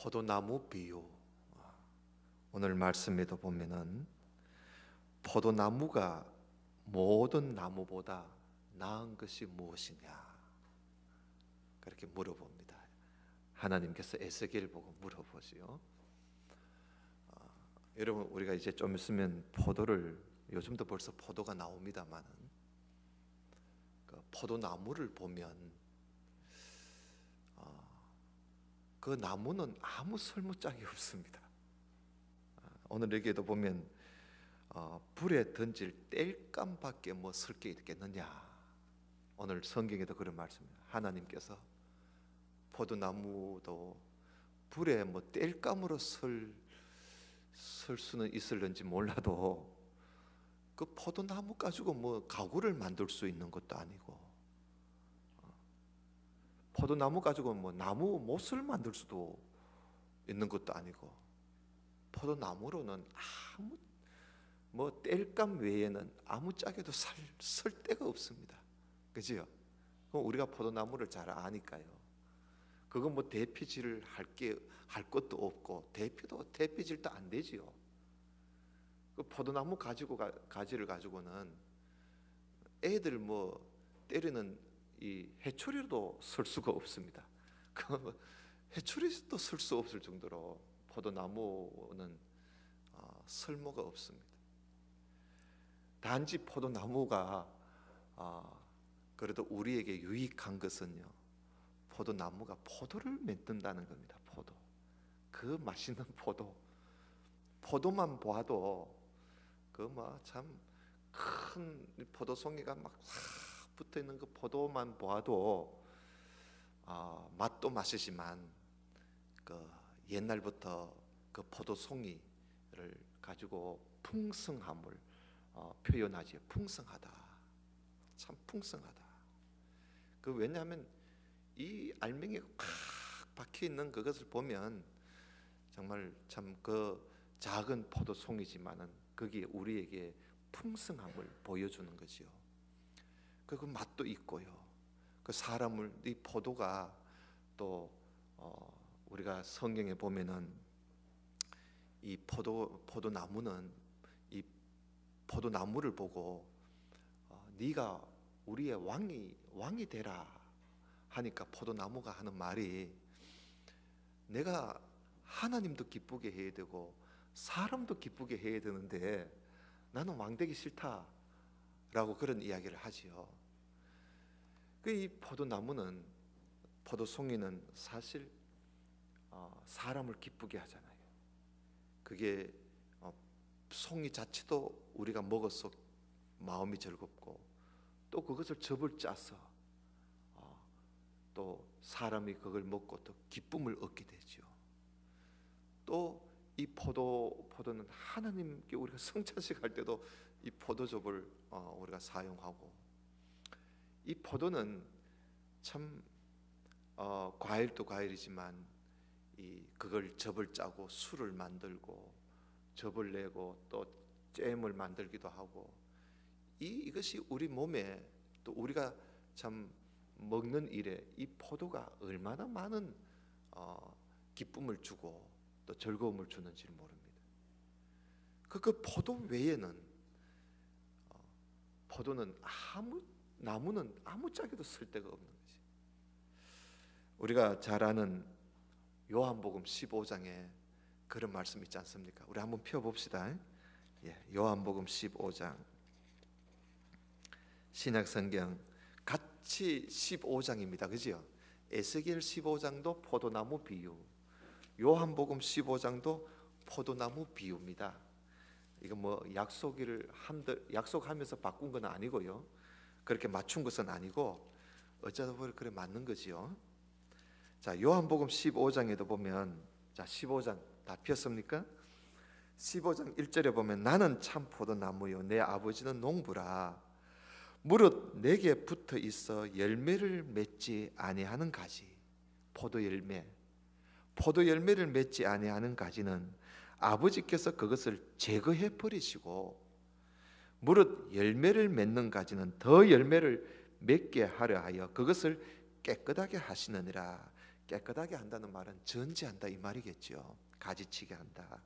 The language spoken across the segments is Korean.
포도나무 비유. 오늘 말씀에도 보면은 포도나무가 모든 나무보다 나은 것이 무엇이냐 그렇게 물어봅니다. 하나님께서 에스겔 보고 물어보지요. 여러분, 우리가 이제 좀 있으면 포도를, 요즘도 벌써 포도가 나옵니다만은 그 포도나무를 보면 그 나무는 아무 설무짝이 없습니다. 오늘 여기에도 보면 불에 던질 땔감밖에 뭐 쓸 게 있겠느냐. 오늘 성경에도 그런 말씀입니다. 하나님께서 포도나무도 불에 뭐 땔감으로 쓸 수는 있을는지 몰라도 그 포도나무 가지고 뭐 가구를 만들 수 있는 것도 아니고, 포도나무 가지고 뭐 나무 못을 만들 수도 있는 것도 아니고, 포도나무로는 아무 뭐 땔감 외에는 아무 짝에도 쓸 데가 없습니다. 그지요? 그럼 우리가 포도나무를 잘 아니까요. 그건 뭐 대피질을 할 것도 없고 대피질도 안 되지요. 그 포도나무 가지를 가지고는 애들 뭐 때리는 이 해초리도 쓸 수가 없습니다. 그 해초리도 쓸 수 없을 정도로 포도나무는 쓸모가 없습니다. 단지 포도나무가 그래도 우리에게 유익한 것은요, 포도나무가 포도를 맺는다는 겁니다. 포도, 그 맛있는 포도만 봐도 그 뭐 참 큰 포도송이가 막 붙어 있는 그 포도만 봐도 맛도 맛이지만 그 옛날부터 그 포도송이를 가지고 풍성함을 표현하지. 풍성하다, 참 풍성하다. 그 왜냐하면 이 알맹이가 꽉 박혀 있는 그것을 보면 정말 참 그 작은 포도송이지만은 거기에 우리에게 풍성함을 보여주는 거지요. 그 맛도 있고요. 그 사람을, 이 포도가 또 우리가 성경에 보면은 이 포도나무는 이 포도나무를 보고 네가 우리의 왕이 되라 하니까 포도나무가 하는 말이, 내가 하나님도 기쁘게 해야 되고 사람도 기쁘게 해야 되는데 나는 왕 되기 싫다라고 그런 이야기를 하지요. 이 포도나무는, 포도송이는 사실 사람을 기쁘게 하잖아요. 그게 송이 자체도 우리가 먹어서 마음이 즐겁고, 또 그것을 즙을 짜서 또 사람이 그걸 먹고 또 기쁨을 얻게 되죠. 또 이 포도는 하나님께 우리가 성찬식 할 때도 이 포도즙을 우리가 사용하고, 이 포도는 참 과일도 과일이지만 그걸 즙을 짜고 술을 만들고 즙을 내고 또 잼을 만들기도 하고, 이것이 우리 몸에, 또 우리가 참 먹는 일에 이 포도가 얼마나 많은 기쁨을 주고 또 즐거움을 주는지를 모릅니다. 그 포도 외에는 나무는 아무 짝에도 쓸 데가 없는 거지. 우리가 잘 아는 요한복음 15장에 그런 말씀 있지 않습니까? 우리 한번 펴봅시다. 요한복음 15장, 신약성경 같이 15장입니다. 그죠? 에스겔 15장도 포도나무 비유, 요한복음 15장도 포도나무 비유입니다. 이거 뭐 약속하면서 바꾼 건 아니고요, 그렇게 맞춘 것은 아니고 어쩌다 보니 그래 맞는 거지요. 자, 요한복음 15장에도 보면, 자 15장 다 폈습니까? 15장 1절에 보면, 나는 참 포도나무요 내 아버지는 농부라. 무릇 내게 붙어 있어 열매를 맺지 아니하는 가지, 포도열매를 맺지 아니하는 가지는 아버지께서 그것을 제거해 버리시고, 무릇 열매를 맺는 가지는 더 열매를 맺게 하려 하여 그것을 깨끗하게 하시느니라. 깨끗하게 한다는 말은 전지한다 이 말이겠죠. 가지치게 한다.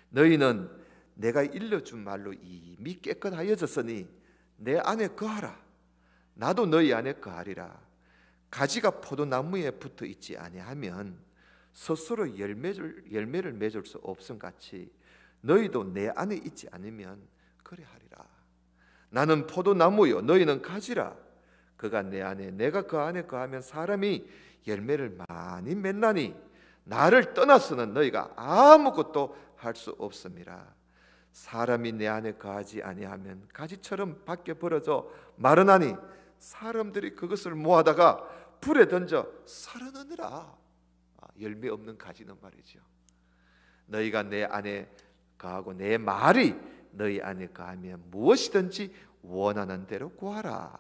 너희는 내가 일러준 말로 이미 깨끗하여졌으니 내 안에 거하라. 나도 너희 안에 거하리라. 가지가 포도나무에 붙어 있지 아니하면 스스로 열매를 맺을 수 없음 같이 너희도 내 안에 있지 않으면 그리하리라. 나는 포도나무요 너희는 가지라. 그가 내 안에 내가 그 안에 거하면 사람이 열매를 많이 맺나니 나를 떠나서는 너희가 아무것도 할 수 없음이라. 사람이 내 안에 거하지 아니하면 가지처럼 밖에 벌어져 마르나니 사람들이 그것을 모아다가 불에 던져 살아나느라. 열매 없는 가지는 말이죠. 너희가 내 안에 거하고 내 말이 너희 안에 거하면 무엇이든지 원하는 대로 구하라.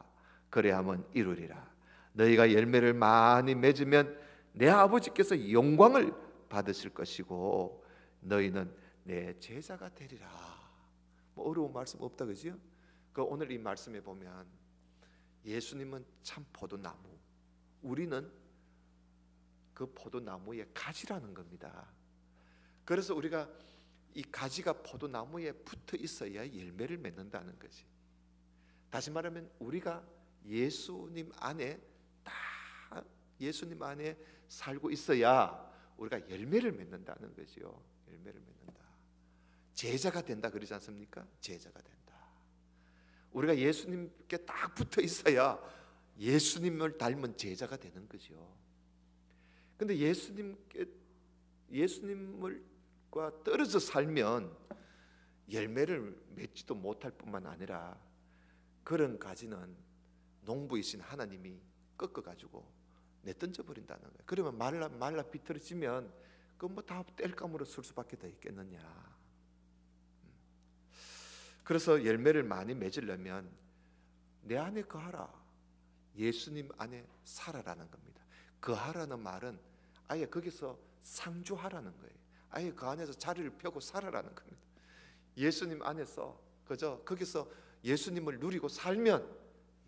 그래야만 이루리라. 너희가 열매를 많이 맺으면 내 아버지께서 영광을 받으실 것이고 너희는 내 제자가 되리라. 뭐 어려운 말씀 없다 그죠? 그 오늘 이 말씀에 보면 예수님은 참 포도나무, 우리는 그 포도나무의 가지라는 겁니다. 그래서 우리가 이 가지가 포도나무에 붙어 있어야 열매를 맺는다는 거지. 다시 말하면 우리가 예수님 안에 예수님 안에 살고 있어야 우리가 열매를 맺는다는 거죠. 열매를 맺는다. 제자가 된다 그러지 않습니까? 제자가 된다. 우리가 예수님께 딱 붙어 있어야 예수님을 닮은 제자가 되는 거죠. 근데 예수님과 떨어져 살면 열매를 맺지도 못할 뿐만 아니라 그런 가지는 농부이신 하나님이 꺾어가지고 내던져 버린다는 거예요. 그러면 말라 비틀어지면 그 뭐 다 땔감으로 쓸 수밖에 더 있겠느냐. 그래서 열매를 많이 맺으려면 내 안에 거하라. 예수님 안에 살아라는 겁니다. 거하라는 말은 아예 거기서 상주하라는 거예요. 아예 그 안에서 자리를 펴고 살아라는 겁니다. 예수님 안에서 그저 거기서 예수님을 누리고 살면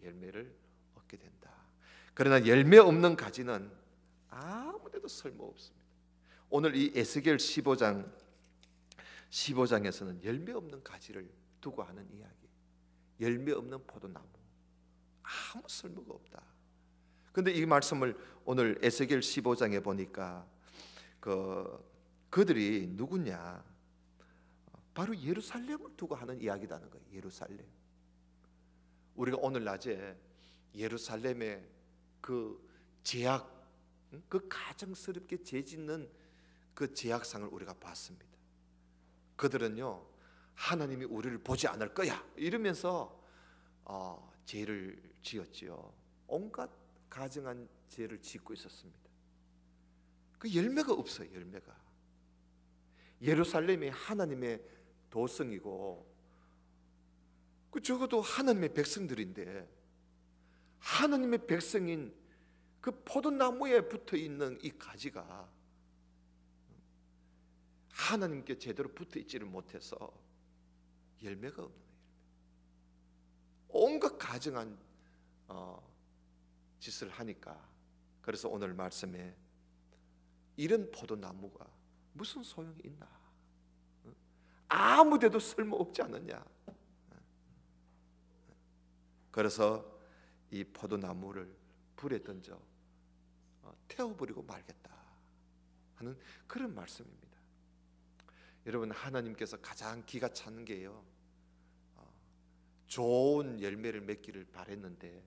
열매를 얻게 된다. 그러나 열매 없는 가지는 아무데도 쓸모없습니다. 오늘 이 에스겔 15장에서는 열매 없는 가지를 두고 하는 이야기. 열매 없는 포도나무, 아무 쓸모가 없다. 근데 이 말씀을 오늘 에스겔 15장에 보니까 그들이 누구냐? 바로 예루살렘을 두고 하는 이야기라는 거예요. 예루살렘. 우리가 오늘 낮에 예루살렘의 그 제약, 그 가정스럽게 죄짓는 그 제약상을 우리가 봤습니다. 그들은요, 하나님이 우리를 보지 않을 거야 이러면서 죄를 지었지요. 온갖 가증한 죄를 짓고 있었습니다. 그 열매가 없어요. 열매가. 예루살렘이 하나님의 도성이고 그 적어도 하나님의 백성들인데 하나님의 백성인 그 포도나무에 붙어있는 이 가지가 하나님께 제대로 붙어있지를 못해서 열매가 없는 거예요. 온갖 가증한 짓을 하니까. 그래서 오늘 말씀에 이런 포도나무가 무슨 소용이 있나? 아무데도 쓸모없지 않느냐? 그래서 이 포도나무를 불에 던져 태워버리고 말겠다 하는 그런 말씀입니다. 여러분, 하나님께서 가장 기가 차는 게요, 좋은 열매를 맺기를 바랬는데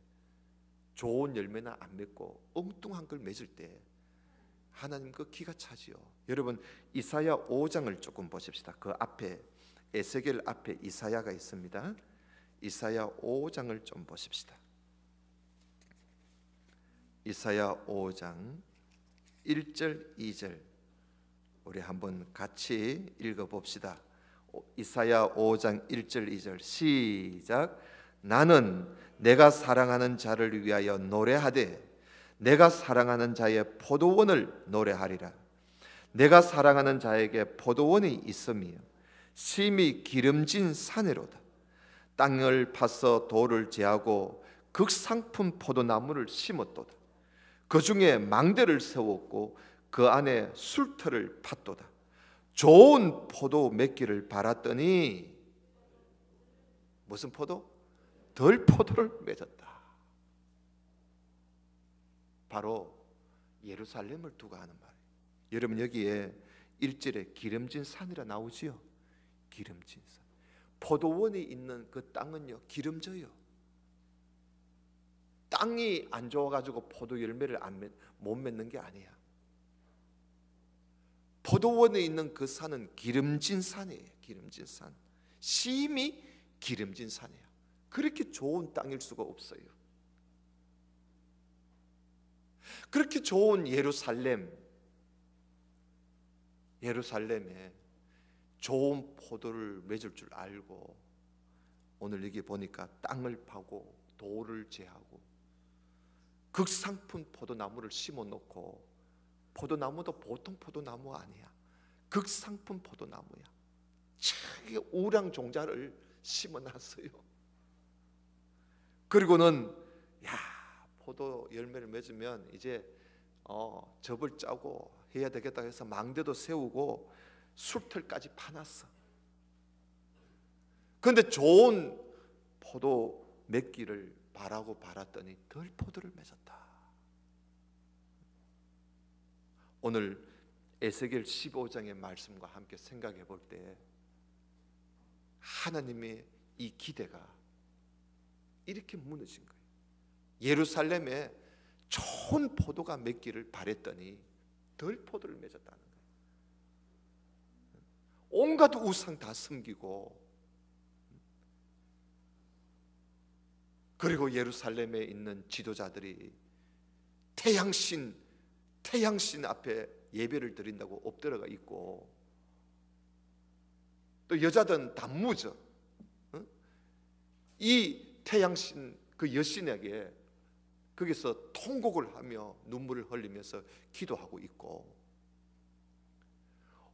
좋은 열매는 안 맺고 엉뚱한 걸 맺을 때 하나님 그 기가 차지요. 여러분, 이사야 5장을 조금 보십시다. 그 앞에 에스겔 앞에 이사야가 있습니다. 이사야 5장을 좀 보십시다. 이사야 5장 1절 2절 우리 한번 같이 읽어봅시다. 이사야 5장 1절 2절 시작. 나는 내가 사랑하는 자를 위하여 노래하되 내가 사랑하는 자의 포도원을 노래하리라. 내가 사랑하는 자에게 포도원이 있으며 심히 기름진 산에로다. 땅을 파서 돌을 제하고 극상품 포도나무를 심었도다. 그 중에 망대를 세웠고 그 안에 술터를 팠도다. 좋은 포도 맺기를 바랐더니 무슨 포도? 덜 포도를 맺었다. 바로 예루살렘을 두고 하는 말이에요. 여러분, 여기에 1절에 기름진 산이라 나오지요. 기름진 산. 포도원이 있는 그 땅은요, 기름져요. 땅이 안 좋아가지고 포도 열매를 못 맺는 게 아니야. 포도원에 있는 그 산은 기름진 산이에요. 기름진 산. 심히 기름진 산이에요. 그렇게 좋은 땅일 수가 없어요. 그렇게 좋은 예루살렘에 좋은 포도를 맺을 줄 알고 오늘 여기 보니까 땅을 파고 돌을 제하고 극상품 포도나무를 심어 놓고, 포도나무도 보통 포도나무 아니야. 극상품 포도나무야. 자기 우량 종자를 심어 놨어요. 그리고는 포도 열매를 맺으면 이제 즙을 짜고 해야 되겠다 해서 망대도 세우고 술틀까지 파놨어. 그런데 좋은 포도 맺기를 바랐더니 덜 포도를 맺었다. 오늘 에스겔 15장의 말씀과 함께 생각해 볼 때 하나님의 이 기대가 이렇게 무너진 거예요. 예루살렘에 좋은 포도가 맺기를 바랬더니 덜 포도를 맺었다는 거예요. 온갖 우상 다 섬기고, 그리고 예루살렘에 있는 지도자들이 태양신 앞에 예배를 드린다고 엎드려가 있고, 또 여자들은 단무죠. 이 태양신 그 여신에게 거기서 통곡을 하며 눈물을 흘리면서 기도하고 있고,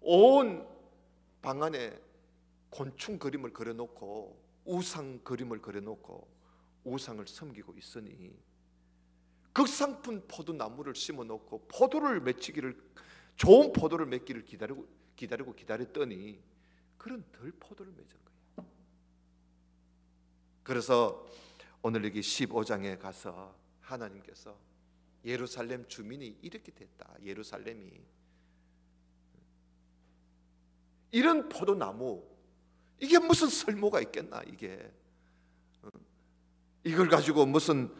온 방 안에 곤충 그림을 그려놓고 우상 그림을 그려놓고 우상을 섬기고 있으니, 극상품 포도나무를 심어놓고 포도를 맺히기를, 좋은 포도를 맺기를 기다렸더니 그런 덜 포도를 맺은 거예요. 그래서 오늘 여기 15장에 가서 하나님께서 예루살렘 주민이 이렇게 됐다. 예루살렘이 이런 포도나무, 이게 무슨 쓸모가 있겠나. 이게 이걸 가지고 무슨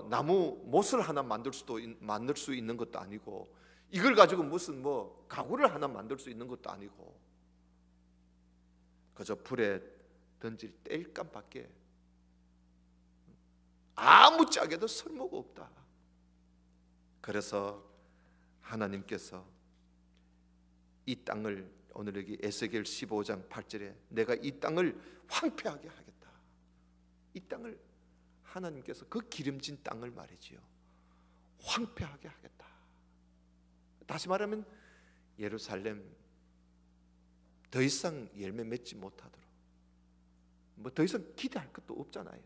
나무 못을 하나 만들 수 있는 것도 아니고, 이걸 가지고 무슨 가구를 하나 만들 수 있는 것도 아니고, 그저 불에 던질 땔감밖에 아무짝에도 쓸모가 없다. 그래서 하나님께서 이 땅을, 오늘 여기 에스겔 15장 8절에 내가 이 땅을 황폐하게 하겠다. 이 땅을 하나님께서 그 기름진 땅을 말이지요, 황폐하게 하겠다. 다시 말하면 예루살렘 더 이상 열매 맺지 못하도록, 더 이상 기대할 것도 없잖아요.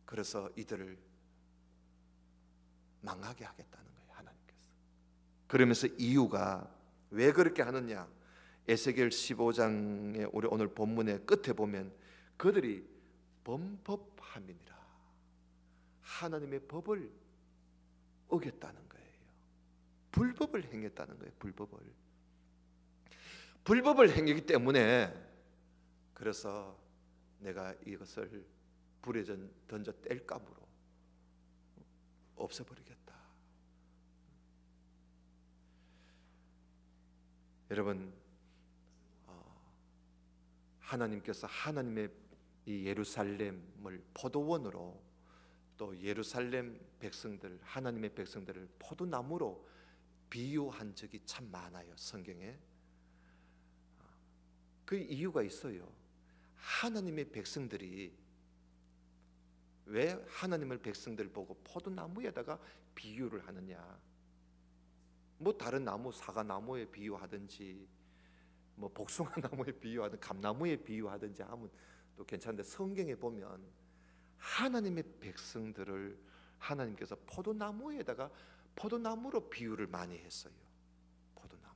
그래서 이들을 망하게 하겠다는 거예요, 하나님께서. 그러면서 이유가 왜 그렇게 하느냐? 에스겔 15장의 우리 오늘 본문의 끝에 보면 그들이 범법함이니라, 하나님의 법을 어겼다는 거예요. 불법을 행했다는 거예요. 불법을 행했기 때문에, 그래서 내가 이것을 불에 던져 땔감으로 없애버리겠다. 여러분, 하나님께서 하나님의 이 예루살렘을 포도원으로, 또 예루살렘 백성들, 하나님의 백성들을 포도나무로 비유한 적이 참 많아요, 성경에. 그 이유가 있어요. 하나님의 백성들이 왜 하나님의 백성들을 보고 포도나무에다가 비유를 하느냐? 다른 나무, 사과나무에 비유하든지, 복숭아나무에 비유하든 감나무에 비유하든지 하면 또 괜찮은데, 성경에 보면 하나님의 백성들을 하나님께서 포도나무에다가 포도나무로 비유를 많이 했어요. 포도나무.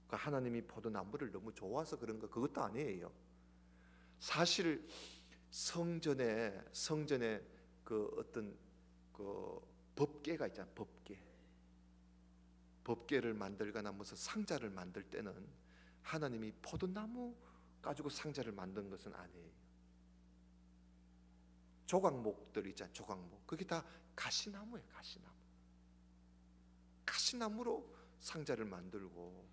그러니까 하나님이 포도나무를 너무 좋아서 그런 거 그것도 아니에요. 사실 성전에 그 어떤 그 법궤가 있잖아요. 법궤를 만들거나 무슨 상자를 만들 때는 하나님이 포도나무 가지고 상자를 만든 것은 아니에요. 조각목들 있잖아요. 조각목. 그게 다 가시나무예요. 가시나무로 상자를 만들고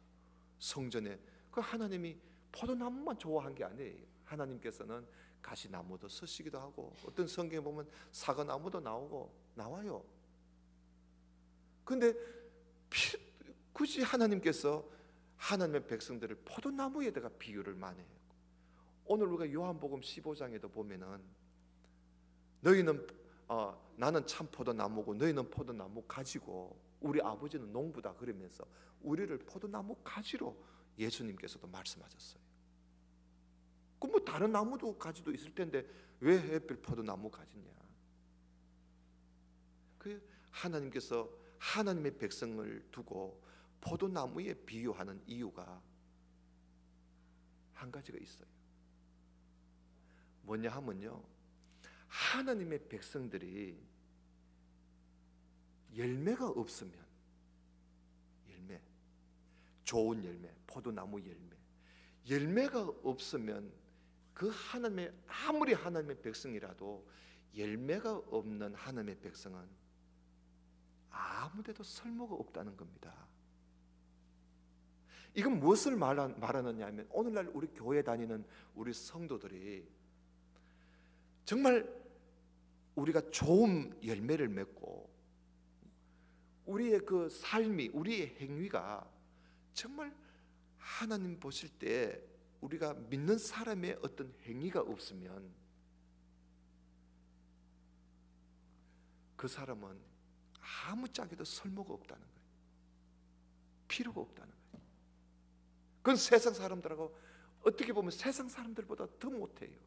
성전에 그 하나님이 포도나무만 좋아한 게 아니에요. 하나님께서는 가시나무도 쓰시기도 하고 어떤 성경에 보면 사과나무도 나와요. 근데 굳이 하나님께서 하나님의 백성들을 포도나무에다가 비유를 많이 해요. 오늘 우리가 요한복음 15장에도 보면은 너희는 나는 참 포도나무고 너희는 포도나무 가지고 우리 아버지는 농부다 그러면서 우리를 포도나무 가지로 예수님께서도 말씀하셨어요. 그 뭐 다른 나무도 가지도 있을 텐데 왜 하필 포도나무 가지냐? 그 하나님께서 하나님의 백성을 두고 포도나무에 비유하는 이유가 한 가지가 있어요. 뭐냐 하면요, 하나님의 백성들이 열매가 없으면, 좋은 열매, 포도나무 열매가 없으면 그 하나님의 아무리 하나님의 백성이라도 열매가 없는 하나님의 백성은 아무데도 쓸모가 없다는 겁니다. 이건 무엇을 말하느냐 하면 오늘날 우리 교회 다니는 우리 성도들이 정말 우리가 좋은 열매를 맺고 우리의 그 삶이, 우리의 행위가 정말 하나님 보실 때 우리가 믿는 사람의 어떤 행위가 없으면 그 사람은 아무짝에도 쓸모가 없다는 거예요. 필요가 없다는 거예요. 그건 세상 사람들하고 어떻게 보면 세상 사람들보다 더 못해요.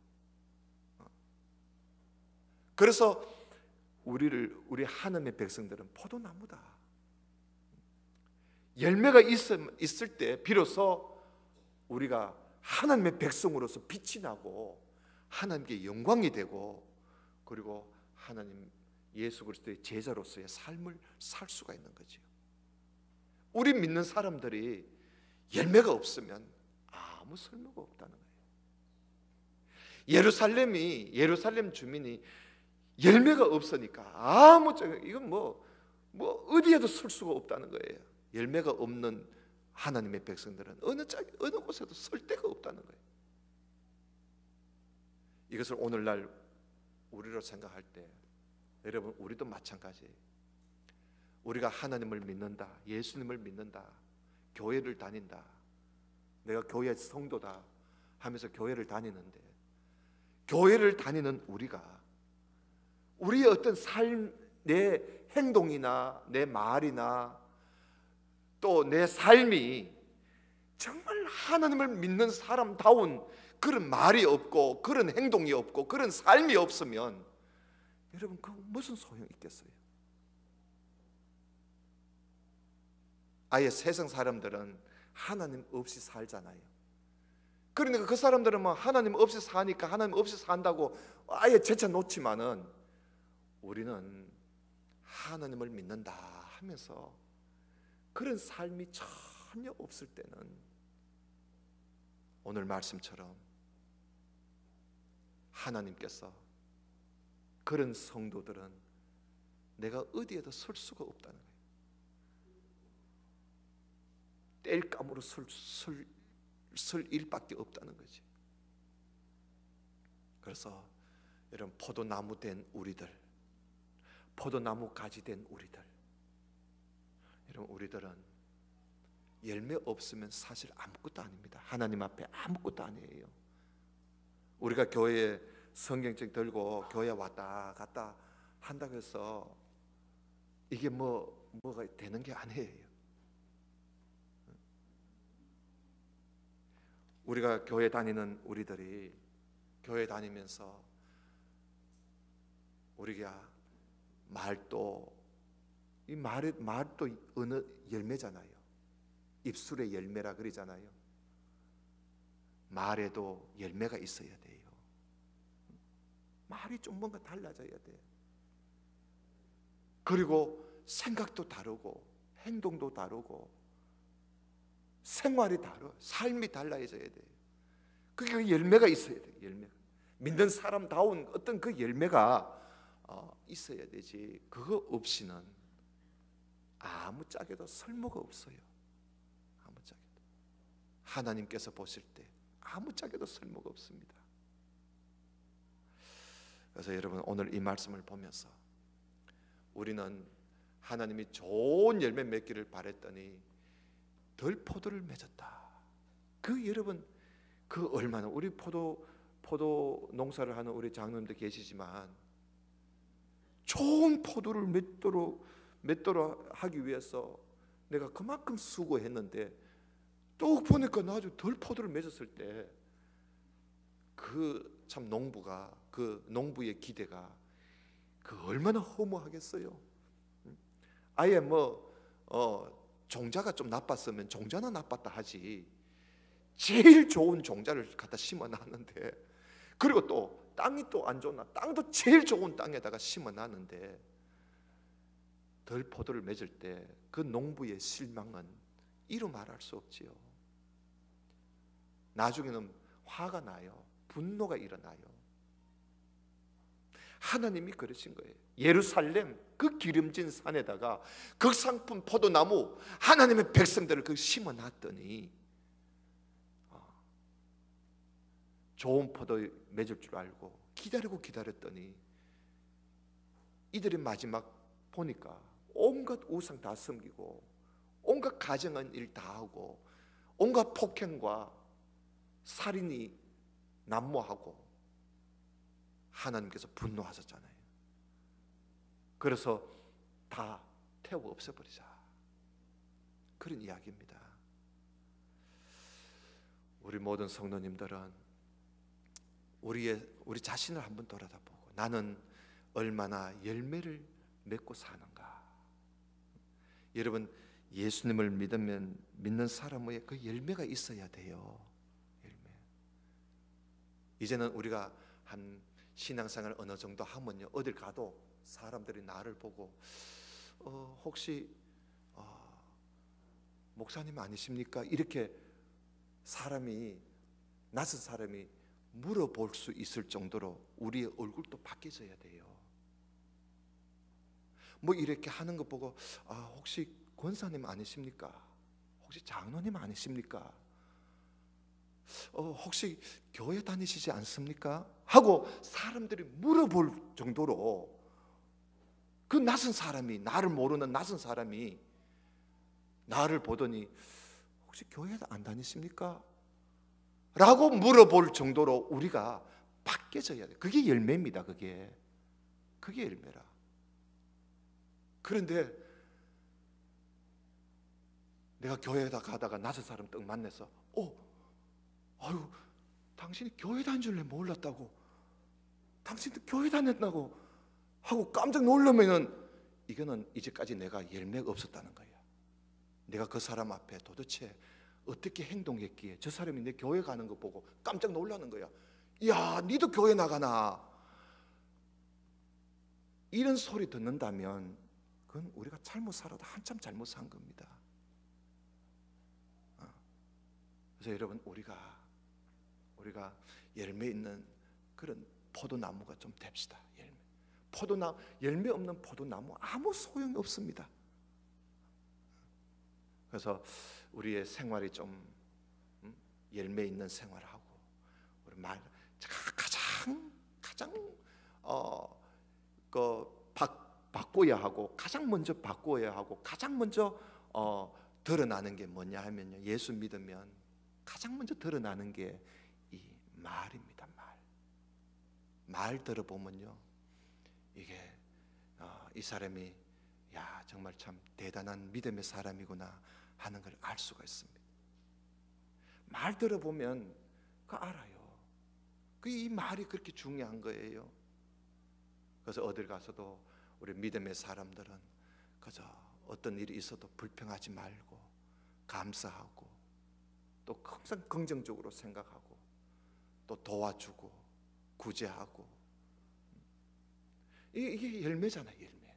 그래서 우리 하나님의 백성들은 포도나무다. 열매가 있을 때 비로소 우리가 하나님의 백성으로서 빛이 나고 하나님께 영광이 되고 그리고 하나님 예수 그리스도의 제자로서의 삶을 살 수가 있는 거죠. 우리 믿는 사람들이 열매가 없으면 아무 쓸모가 없다는 거예요. 예루살렘 주민이 열매가 없으니까 이건 뭐 어디에도 쓸 수가 없다는 거예요. 열매가 없는 하나님의 백성들은 어느 곳에도 쓸 데가 없다는 거예요. 이것을 오늘날 우리로 생각할 때 여러분 우리도 마찬가지예요. 우리가 하나님을 믿는다, 예수님을 믿는다, 교회를 다닌다, 내가 교회 성도다 하면서 교회를 다니는데 교회를 다니는 우리가 우리의 어떤 삶, 내 행동이나 내 말이나 또 내 삶이 정말 하나님을 믿는 사람다운 그런 말이 없고 그런 행동이 없고 그런 삶이 없으면 여러분 그 무슨 소용이 있겠어요? 아예 세상 사람들은 하나님 없이 살잖아요. 그러니까 그 사람들은 뭐 하나님 없이 사니까 하나님 없이 산다고 아예 제쳐 놓지만은 우리는 하나님을 믿는다 하면서 그런 삶이 전혀 없을 때는 오늘 말씀처럼 하나님께서 그런 성도들은 내가 어디에도 설 수가 없다는 거예요. 땔감으로 설 일밖에 없다는 거지. 그래서 여러분 포도나무 된 우리들, 포도나무 가지 된 우리들, 여러분 우리들은 열매 없으면 사실 아무것도 아닙니다. 하나님 앞에 아무것도 아니에요. 우리가 교회에 성경책 들고 교회 왔다 갔다 한다고 해서 이게 뭐가 되는 게 아니에요. 우리가 교회 다니는 우리들이 교회 다니면서 우리가 말도 이 말도 어느 열매잖아요. 입술의 열매라 그러잖아요. 말에도 열매가 있어야 돼요. 말이 좀 뭔가 달라져야 돼요. 그리고 생각도 다르고 행동도 다르고 생활이 다르고 삶이 달라져야 돼요. 그게 열매가 있어야 돼요. 열매가. 믿는 사람다운 어떤 그 열매가 있어야 되지. 그거 없이는 아무짝에도 설모가 없어요. 아무짝에도. 하나님께서 보실 때 아무짝에도 설모가 없습니다. 그래서 여러분 오늘 이 말씀을 보면서 우리는 하나님이 좋은 열매 맺기를 바랬더니 덜 포도를 맺었다. 그 여러분 그 얼마나 우리 포도 농사를 하는 우리 장로님들 계시지만 좋은 포도를 맺도록 하기 위해서 내가 그만큼 수고했는데 또 보니까 나 아주 덜 포도를 맺었을 때 그 참 농부가 그 농부의 기대가 그 얼마나 허무하겠어요. 아예 종자가 좀 나빴으면 종자나 나빴다 하지 제일 좋은 종자를 갖다 심어놨는데 그리고 또 땅이 또 안 좋나 땅도 제일 좋은 땅에다가 심어놨는데 덜 포도를 맺을 때 그 농부의 실망은 이루 말할 수 없지요. 나중에는 화가 나요. 분노가 일어나요. 하나님이 그러신 거예요. 예루살렘 그 기름진 산에다가 극상품 포도나무 하나님의 백성들을 그 심어놨더니 좋은 포도 맺을 줄 알고 기다렸더니 이들이 마지막 보니까 온갖 우상 다 섬기고 온갖 가정한 일 다 하고 온갖 폭행과 살인이 난무하고 하나님께서 분노하셨잖아요. 그래서 다 태워 없애버리자 그런 이야기입니다. 우리 모든 성도님들은 우리 자신을 한번 돌아다보고 나는 얼마나 열매를 맺고 사는가. 여러분 예수님을 믿는 사람의 그 열매가 있어야 돼요. 열매. 이제는 우리가 한 신앙생활 어느 정도 하면요 어딜 가도 사람들이 나를 보고 혹시 목사님 아니십니까? 이렇게 낯선 사람이 물어볼 수 있을 정도로 우리의 얼굴도 바뀌어져야 돼요. 뭐 이렇게 하는 거 보고 혹시 권사님 아니십니까? 혹시 장로님 아니십니까? 혹시 교회 다니시지 않습니까? 하고 사람들이 물어볼 정도로 그 낯선 사람이 나를 모르는 낯선 사람이 나를 보더니 혹시 교회 안 다니십니까? 라고 물어볼 정도로 우리가 바뀌어져야 돼. 그게 열매입니다. 그게 열매라. 그런데 내가 교회에다 가다가 낯선 사람 딱 만나서 아유 당신이 교회 다닌 줄래 몰랐다고 당신도 교회 다녔다고 하고 깜짝 놀라면은 이거는 이제까지 내가 열매가 없었다는 거야. 내가 그 사람 앞에 도대체 어떻게 행동했기에 저 사람이 내 교회 가는 거 보고 깜짝 놀라는 거야. 야, 니도 교회 나가나? 이런 소리 듣는다면 그건 우리가 잘못 살아도 한참 잘못 산 겁니다. 그래서 여러분 우리가 열매 있는 그런 포도나무가 좀 됩시다. 열매 없는 포도나무 아무 소용이 없습니다. 그래서 우리의 생활이 좀 열매 있는 생활하고 우리 가장 바꿔야 하고 가장 먼저 바꿔야 하고 가장 먼저 드러나는 게 뭐냐 하면요, 예수 믿으면 가장 먼저 드러나는 게 이 말입니다. 말 들어보면요, 이게 이 사람이 야 정말 참 대단한 믿음의 사람이구나 하는 걸 알 수가 있습니다. 말 들어보면 그 알아요. 이 말이 그렇게 중요한 거예요. 그래서 어딜 가서도 우리 믿음의 사람들은 그저 어떤 일이 있어도 불평하지 말고 감사하고 또 항상 긍정적으로 생각하고 또 도와주고 구제하고, 이게 열매잖아요. 열매.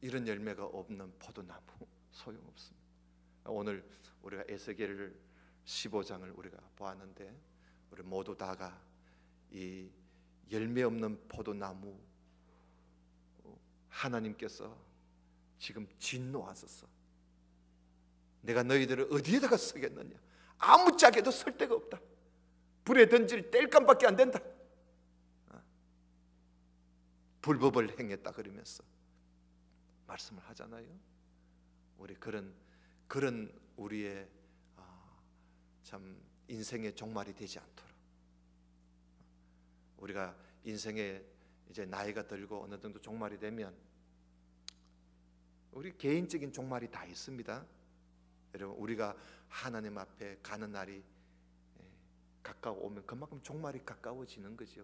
이런 열매가 없는 포도나무 소용없습니다. 오늘 우리가 에스겔 15장을 우리가 보았는데, 우리 모두 다가 이 열매 없는 포도나무 하나님께서 지금 진노하셔서 내가 너희들을 어디에다가 쓰겠느냐, 아무 짝에도 쓸 데가 없다, 불에 던질 땔감밖에 안 된다, 불법을 행했다 그러면서 말씀을 하잖아요. 우리 그런 우리의 참 인생의 종말이 되지 않도록, 우리가 인생에 이제 나이가 들고 어느 정도 종말이 되면 우리 개인적인 종말이 다 있습니다. 여러분, 우리가 하나님 앞에 가는 날이 가까워오면 그만큼 종말이 가까워지는 거죠.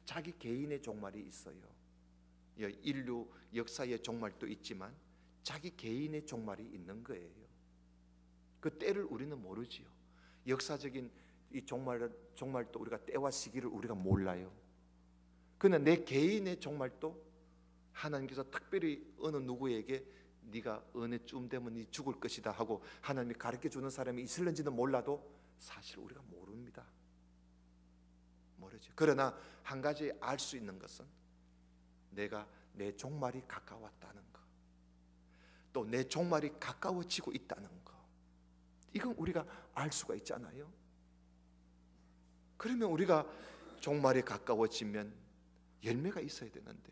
자기 개인의 종말이 있어요. 인류 역사의 종말도 있지만 자기 개인의 종말이 있는 거예요. 그 때를 우리는 모르지요. 역사적인 이 종말도 우리가 때와 시기를 우리가 몰라요. 그러나 내 개인의 종말도 하나님께서 특별히 어느 누구에게 네가 어느 쯤 되면 네 죽을 것이다 하고 하나님이 가르쳐주는 사람이 있을는지는 몰라도 사실 우리가 모릅니다. 모르죠. 그러나 한 가지 알 수 있는 것은 내가 내 종말이 가까웠다는 것, 또 내 종말이 가까워지고 있다는 것, 이건 우리가 알 수가 있잖아요. 그러면 우리가 종말이 가까워지면 열매가 있어야 되는데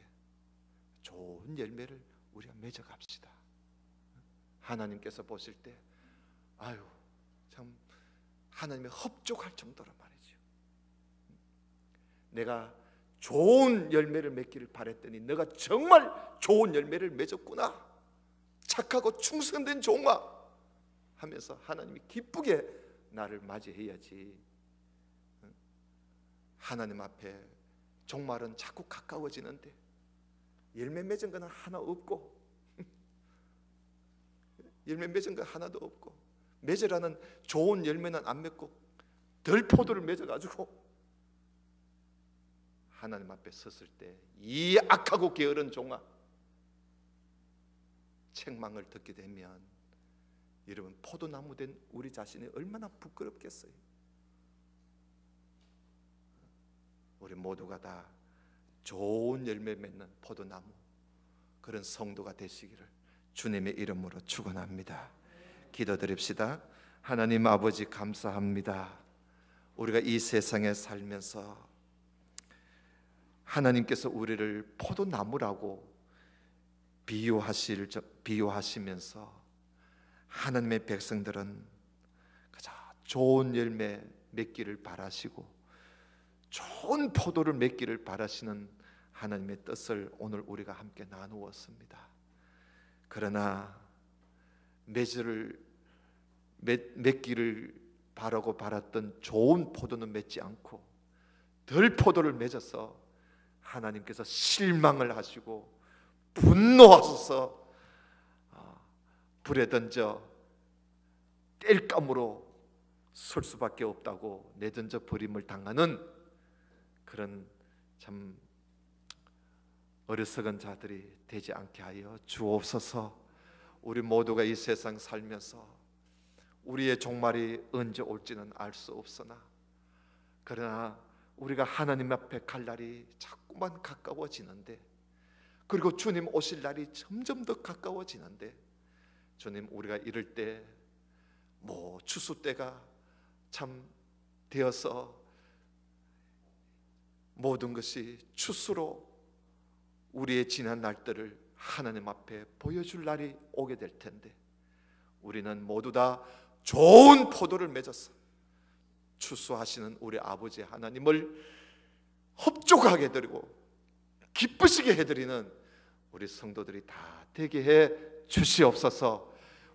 좋은 열매를 우리가 맺어갑시다. 하나님께서 보실 때 아유 참 하나님의 흡족할 정도로 말이죠. 내가 좋은 열매를 맺기를 바랬더니 너가 정말 좋은 열매를 맺었구나, 착하고 충성된 종아 하면서 하나님이 기쁘게 나를 맞이해야지. 하나님 앞에 종말은 자꾸 가까워지는데 열매 맺은 건 하나 없고 열매 맺은 건 하나도 없고 맺으라는 좋은 열매는 안 맺고 덜 포도를 맺어가지고 하나님 앞에 섰을 때 이 악하고 게으른 종아, 책망을 듣게 되면 여러분 포도나무 된 우리 자신이 얼마나 부끄럽겠어요. 우리 모두가 다 좋은 열매 맺는 포도나무, 그런 성도가 되시기를 주님의 이름으로 축원합니다. 기도드립시다. 하나님 아버지 감사합니다. 우리가 이 세상에 살면서 하나님께서 우리를 포도나무라고 비유하시면서 하나님의 백성들은 가장 좋은 열매 맺기를 바라시고 좋은 포도를 맺기를 바라시는 하나님의 뜻을 오늘 우리가 함께 나누었습니다. 그러나 맺기를 바라고 바랐던 좋은 포도는 맺지 않고 덜 포도를 맺어서 하나님께서 실망을 하시고 분노하셔서 불에 던져 땔감으로 쏠 수밖에 없다고 내던져 버림을 당하는 그런 참 어리석은 자들이 되지 않게 하여 주옵소서. 우리 모두가 이 세상 살면서 우리의 종말이 언제 올지는 알 수 없으나 그러나 우리가 하나님 앞에 갈 날이 자꾸만 가까워지는데, 그리고 주님 오실 날이 점점 더 가까워지는데, 주님 우리가 이럴 때 추수 때가 참 되어서 모든 것이 추수로 우리의 지난 날들을 하나님 앞에 보여줄 날이 오게 될 텐데, 우리는 모두 다 좋은 포도를 맺어서 추수하시는 우리 아버지 하나님을 흡족하게 해드리고 기쁘시게 해드리는 우리 성도들이 다 되게 해 주시옵소서.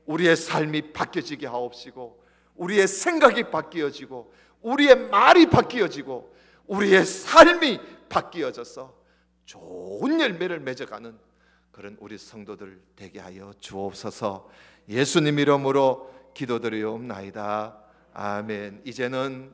우리의 삶이 바뀌어지게 하옵시고 우리의 생각이 바뀌어지고 우리의 말이 바뀌어지고 우리의 삶이 바뀌어져서 좋은 열매를 맺어가는 그런 우리 성도들 되게 하여 주옵소서. 예수님 이름으로 기도드리옵나이다. 아멘. 이제는